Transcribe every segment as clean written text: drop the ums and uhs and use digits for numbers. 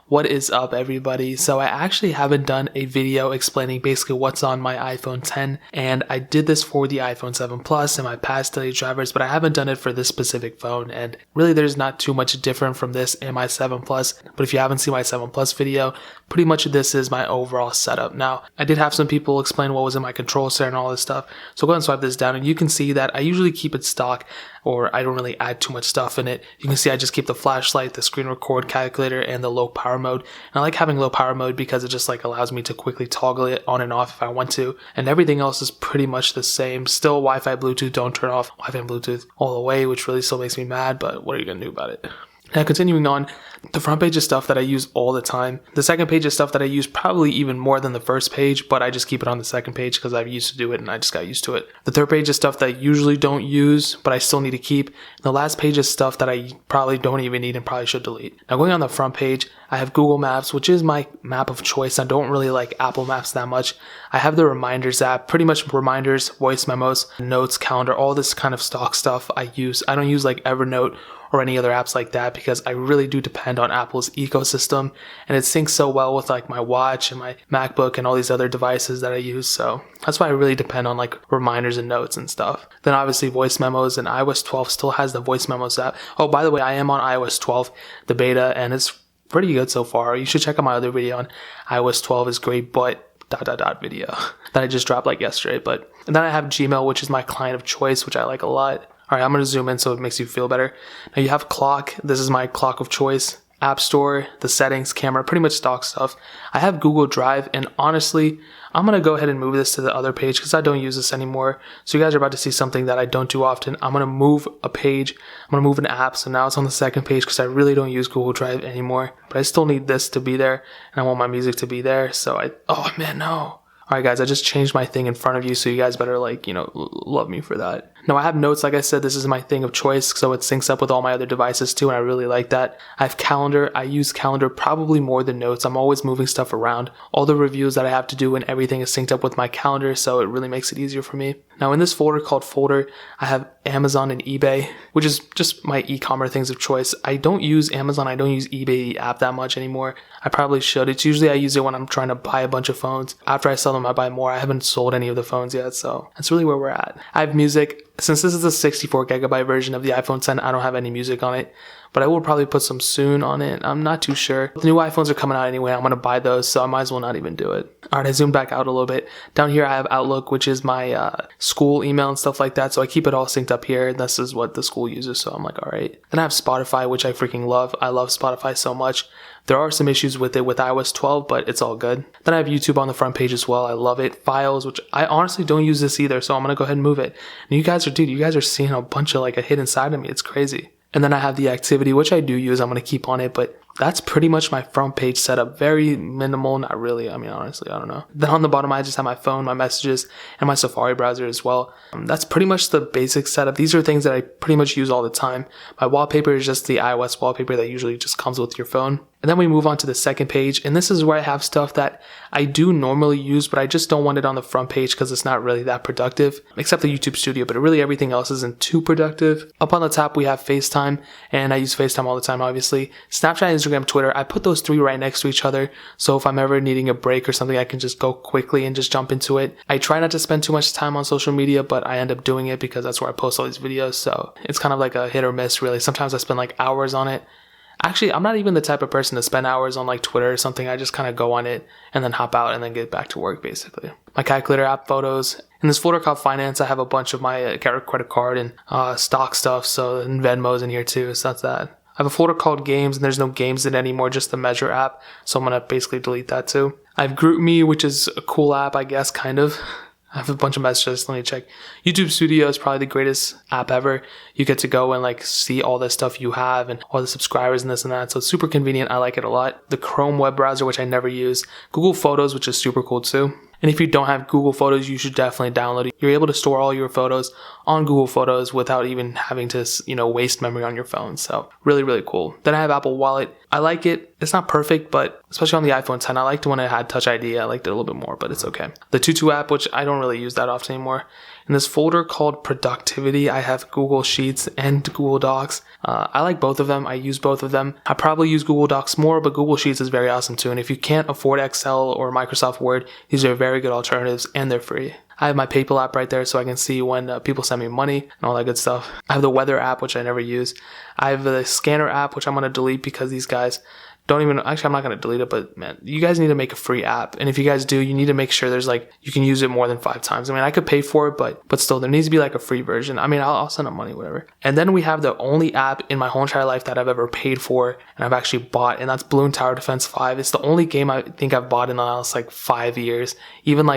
What is up, everybody? So I actually haven't done a video explaining basically what's on my iPhone 10, and I did this for the iPhone 7 Plus and my past daily drivers, but I haven't done it for this specific phone, and really there's not too much different from this and my 7 Plus, but if you haven't seen my 7 Plus video, pretty much this is my overall setup. Now, I did have some people explain what was in my control center and all this stuff, so go ahead and swipe this down, and you can see that I usually keep it stock, or I don't really add too much stuff in it. You can see I just keep the flashlight, the screen record calculator, and the low power mode. And I like having low power mode because it just like allows me to quickly toggle it on and off if I want to. And everything else is pretty much the same. Still Wi-Fi, Bluetooth, don't turn off Wi-Fi and Bluetooth all the way, which really still makes me mad, but what are you gonna do about it? Now, continuing on, the front page is stuff that I use all the time. The second page is stuff that I use probably even more than the first page, but I just keep it on the second page because I've used to do it and I just got used to it. The third page is stuff that I usually don't use, but I still need to keep. And the last page is stuff that I probably don't even need and probably should delete. Now, going on the front page, I have Google Maps, which is my map of choice. I don't really like Apple Maps that much. I have the Reminders app, pretty much reminders, voice memos, notes, calendar, all this kind of stock stuff I use. I don't use like Evernote or any other apps like that because I really do depend on Apple's ecosystem, and it syncs so well with like my watch and my MacBook and all these other devices that I use. So that's why I really depend on like reminders and notes and stuff. Then obviously voice memos, and iOS 12 still has the voice memos app. Oh, by the way, I am on iOS 12, the beta, and it's pretty good so far. You should check out my other video on iOS 12 is great, but video that I just dropped like yesterday. And then I have Gmail, which is my client of choice, which I like a lot. All right, I'm going to zoom in so it makes you feel better. Now you have clock. This is my clock of choice. App Store, the settings, camera, pretty much stock stuff. I have Google Drive, and honestly, I'm going to go ahead and move this to the other page because I don't use this anymore. So you guys are about to see something that I don't do often. I'm going to move a page. I'm going to move an app. So now it's on the second page because I really don't use Google Drive anymore. But I still need this to be there, and I want my music to be there. So oh man, no. Alright guys, I just changed my thing in front of you, so you guys better love me for that. Now I have notes, like I said, this is my thing of choice, so it syncs up with all my other devices too, and I really like that. I have calendar. I use calendar probably more than notes. I'm always moving stuff around. All the reviews that I have to do and everything is synced up with my calendar, so it really makes it easier for me. Now in this folder called folder, I have Amazon and eBay, which is just my e-commerce things of choice. I don't use Amazon, I don't use eBay the app that much anymore. I probably should. It's usually I use it when I'm trying to buy a bunch of phones. After I sell them, I buy more. I haven't sold any of the phones yet, so that's really where we're at. I have music. Since this is a 64 gigabyte version of the iPhone 10, I don't have any music on it, but I will probably put some soon on it. I'm not too sure. The new iPhones are coming out anyway. I'm going to buy those, so I might as well not even do it. All right, I zoomed back out a little bit. Down here, I have Outlook, which is my school email and stuff like that, so I keep it all synced up here. This is what the school uses, so I'm like, all right. Then I have Spotify, which I freaking love. I love Spotify so much. There are some issues with it with iOS 12, but it's all good. Then I have YouTube on the front page as well. I love it. Files, which I honestly don't use this either, so I'm going to go ahead and move it. And you guys are seeing a bunch of like a hidden side of me. It's crazy. And then I have the activity, which I do use. I'm going to keep on it, but that's pretty much my front page setup. Very minimal, not really. I mean, honestly, I don't know. Then on the bottom, I just have my phone, my messages, and my Safari browser as well. That's pretty much the basic setup. These are things that I pretty much use all the time. My wallpaper is just the iOS wallpaper that usually just comes with your phone. And then we move on to the second page, and this is where I have stuff that I do normally use, but I just don't want it on the front page because it's not really that productive, except the YouTube Studio, but really everything else isn't too productive. Up on the top, we have FaceTime, and I use FaceTime all the time, obviously. Snapchat, Instagram, Twitter, I put those three right next to each other, so if I'm ever needing a break or something, I can just go quickly and just jump into it. I try not to spend too much time on social media, but I end up doing it because that's where I post all these videos, so it's kind of like a hit or miss, really. Sometimes I spend like hours on it. Actually, I'm not even the type of person to spend hours on like Twitter or something. I just kind of go on it and then hop out and then get back to work, basically. My calculator app, photos. In this folder called finance, I have a bunch of my credit card and stock stuff, and Venmo's in here too, so that's that. I have a folder called games, and there's no games in it anymore, just the measure app, so I'm going to basically delete that too. I have GroupMe, which is a cool app, I guess, kind of. I have a bunch of messages. Let me check. YouTube Studio is probably the greatest app ever. You get to go and like see all the stuff you have and all the subscribers and this and that. So it's super convenient. I like it a lot. The Chrome web browser, which I never use. Google Photos, which is super cool too. And if you don't have Google Photos, you should definitely download it. You're able to store all your photos on Google Photos without even having to, waste memory on your phone. So really, really cool. Then I have Apple Wallet. I like it. It's not perfect, but especially on the iPhone 10, I liked when it had Touch ID. I liked it a little bit more, but it's okay. The Tutu app, which I don't really use that often anymore. In this folder called Productivity, I have Google Sheets and Google Docs. I like both of them. I use both of them. I probably use Google Docs more, but Google Sheets is very awesome too. And if you can't afford Excel or Microsoft Word, these are very good alternatives and they're free. I have my PayPal app right there so I can see when people send me money and all that good stuff. I have the weather app, which I never use. I have the scanner app, which I'm going to delete because these guys don't even, actually I'm not going to delete it, but man, you guys need to make a free app. And if you guys do, you need to make sure there's you can use it more than 5 times. I mean, I could pay for it, but still there needs to be a free version. I mean, I'll send them money, whatever. And then we have the only app in my whole entire life that I've ever paid for and I've actually bought, and that's Bloons Tower Defense 5. It's the only game I think I've bought in the last 5 years. Even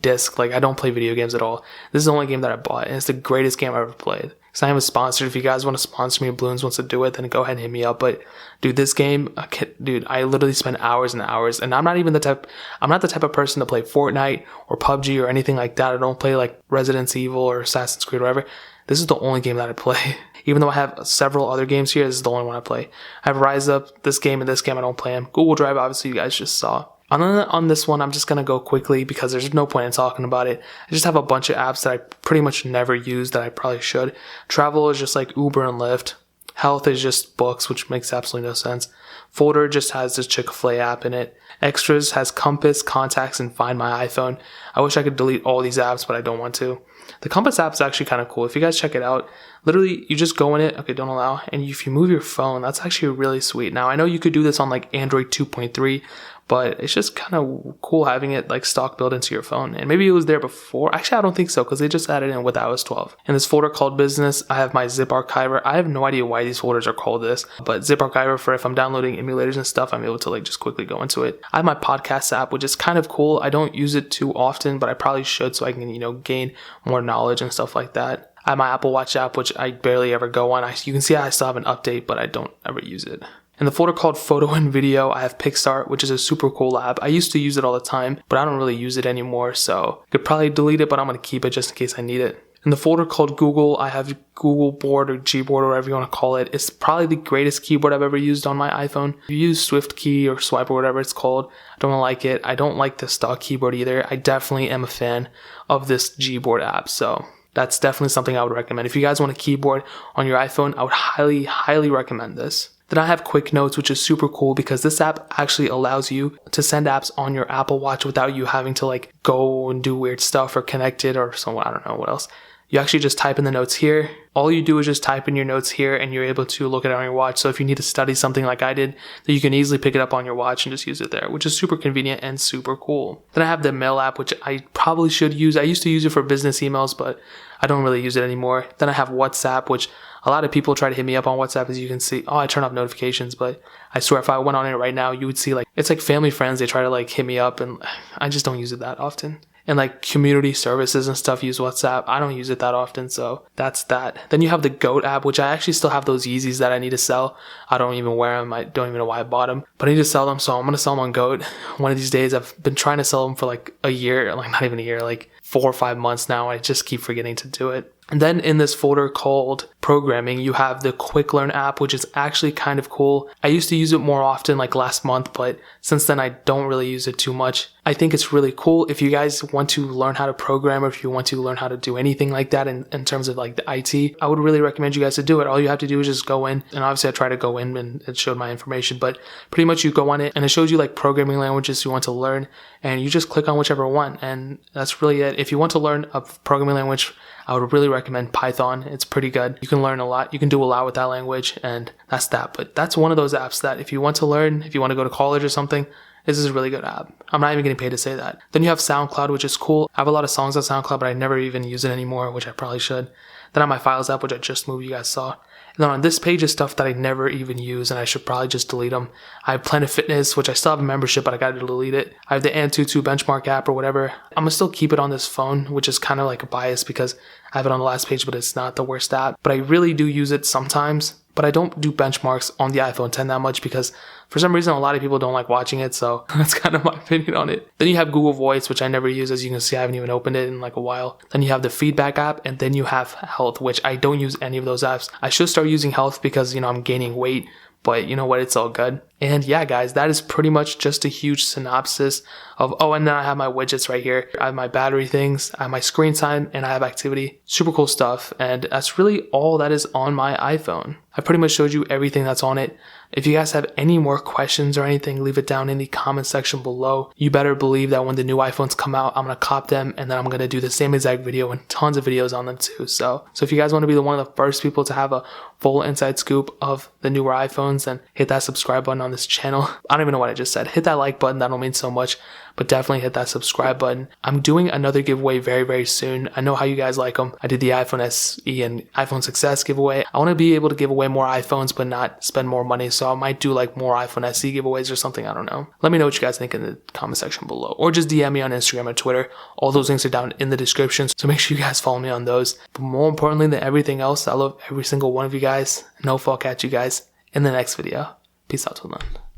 disc, I don't play video games at all. This is the only game that I bought, and it's the greatest game I've ever played. It's not even sponsored. If you guys want to sponsor me, Bloons wants to do it, then go ahead and hit me up. But dude, this game, I literally spend hours and hours, and I'm not the type of person to play Fortnite or PUBG or anything like that. I don't play Resident Evil or Assassin's Creed or whatever. This is the only game that I play. Even though I have several other games here, this is the only one I play. I have Rise Up, this game, and this game I don't play them. Google Drive, obviously you guys just saw. On this one, I'm just going to go quickly because there's no point in talking about it. I just have a bunch of apps that I pretty much never use that I probably should. Travel is just Uber and Lyft. Health is just books, which makes absolutely no sense. Folder just has this Chick-fil-A app in it. Extras has Compass, Contacts, and Find My iPhone. I wish I could delete all these apps, but I don't want to. The Compass app is actually kind of cool. If you guys check it out, literally you just go in it, okay, don't allow, and if you move your phone, that's actually really sweet. Now, I know you could do this on Android 2.3, but it's just kind of cool having it stock built into your phone. And maybe it was there before. Actually, I don't think so because they just added in with iOS 12. In this folder called Business, I have my Zip Archiver. I have no idea why these folders are called this, but Zip Archiver for if I'm downloading emulators and stuff, I'm able to just quickly go into it. I have my podcast app, which is kind of cool. I don't use it too often, but I probably should so I can, gain more knowledge and stuff like that. I have my Apple Watch app, which I barely ever go on. You can see I still have an update, but I don't ever use it. In the folder called Photo and Video, I have Pixart, which is a super cool app. I used to use it all the time, but I don't really use it anymore, so I could probably delete it, but I'm going to keep it just in case I need it. In the folder called Google, I have Google Board or Gboard or whatever you want to call it. It's probably the greatest keyboard I've ever used on my iPhone. If you use Swift Key or Swipe or whatever it's called, I don't like it. I don't like the stock keyboard either. I definitely am a fan of this Gboard app, so that's definitely something I would recommend. If you guys want a keyboard on your iPhone, I would highly, highly recommend this. Then I have Quick Notes, which is super cool because this app actually allows you to send apps on your Apple Watch without you having to go and do weird stuff or connect it or someone, I don't know what else. You actually just type in the notes here. All you do is just type in your notes here and you're able to look at it on your watch. So if you need to study something like I did, then you can easily pick it up on your watch and just use it there, which is super convenient and super cool. Then I have the Mail app, which I probably should use. I used to use it for business emails, but I don't really use it anymore. Then I have WhatsApp, which a lot of people try to hit me up on WhatsApp, as you can see. I turn off notifications, but I swear if I went on it right now, you would see it's family friends. They try to hit me up and I just don't use it that often. And community services and stuff use WhatsApp. I don't use it that often, so that's that. Then you have the Goat app, which I actually still have those Yeezys that I need to sell. I don't even wear them. I don't even know why I bought them, but I need to sell them, so I'm going to sell them on Goat. One of these days, I've been trying to sell them for a year, not even a year, 4 or 5 months now. I just keep forgetting to do it. And then in this folder called Programming, you have the Quick Learn app, which is actually kind of cool. I used to use it more often last month, but since then I don't really use it too much. I think it's really cool if you guys want to learn how to program or if you want to learn how to do anything like that in terms of the IT. I would really recommend you guys to do it. All you have to do is just go in, and obviously I try to go in and it showed my information, but pretty much you go on it and it shows you programming languages you want to learn, and you just click on whichever one, and that's really it. If you want to learn a programming language, I would really recommend Python. It's pretty good. You can learn a lot. You can do a lot with that language, and that's that. But that's one of those apps that if you want to learn, if you want to go to college or something, this is a really good app. I'm not even getting paid to say that. Then you have SoundCloud, which is cool. I have a lot of songs on SoundCloud, but I never even use it anymore, which I probably should. Then I have my Files app, which I just moved, you guys saw. And then on this page is stuff that I never even use, and I should probably just delete them. I have Planet Fitness, which I still have a membership, but I got to delete it. I have the Antutu benchmark app or whatever. I'm going to still keep it on this phone, which is kind of a bias because I have it on the last page, but it's not the worst app. But I really do use it sometimes. but I don't do benchmarks on the iPhone 10 that much because for some reason a lot of people don't like watching it, so that's kind of my opinion on it. Then you have Google Voice, which I never use. As you can see, I haven't even opened it in like a while. Then you have the feedback app, and then you have Health, which I don't use any of those apps. I should start using Health because, you know, I'm gaining weight, but you know what, it's all good. And yeah, guys, that is pretty much just a huge synopsis of, oh, and then I have my widgets right here. I have my battery things, I have my screen time, and I have activity. Super cool stuff. And that's really all that is on my iPhone. I pretty much showed you everything that's on it. If you guys have any more questions or anything, leave it down in the comment section below. You better believe that when the new iPhones come out, I'm going to cop them, and then I'm going to do the same exact video and tons of videos on them too. So if you guys want to be one of the first people to have a full inside scoop of the newer iPhones, then hit that subscribe button on this channel. I don't even know what I just said. Hit that like button. That'll mean so much. But definitely hit that subscribe button. I'm doing another giveaway very, very soon. I know how you guys like them. I did the iPhone SE and iPhone 6s giveaway. I want to be able to give away more iPhones but not spend more money. So I might do like more iPhone SE giveaways or something. I don't know. Let me know what you guys think in the comment section below. Or just DM me on Instagram or Twitter. All those links are down in the description. So make sure you guys follow me on those. But more importantly than everything else, I love every single one of you guys. And hopefully I'll catch you guys in the next video. Peace out till then.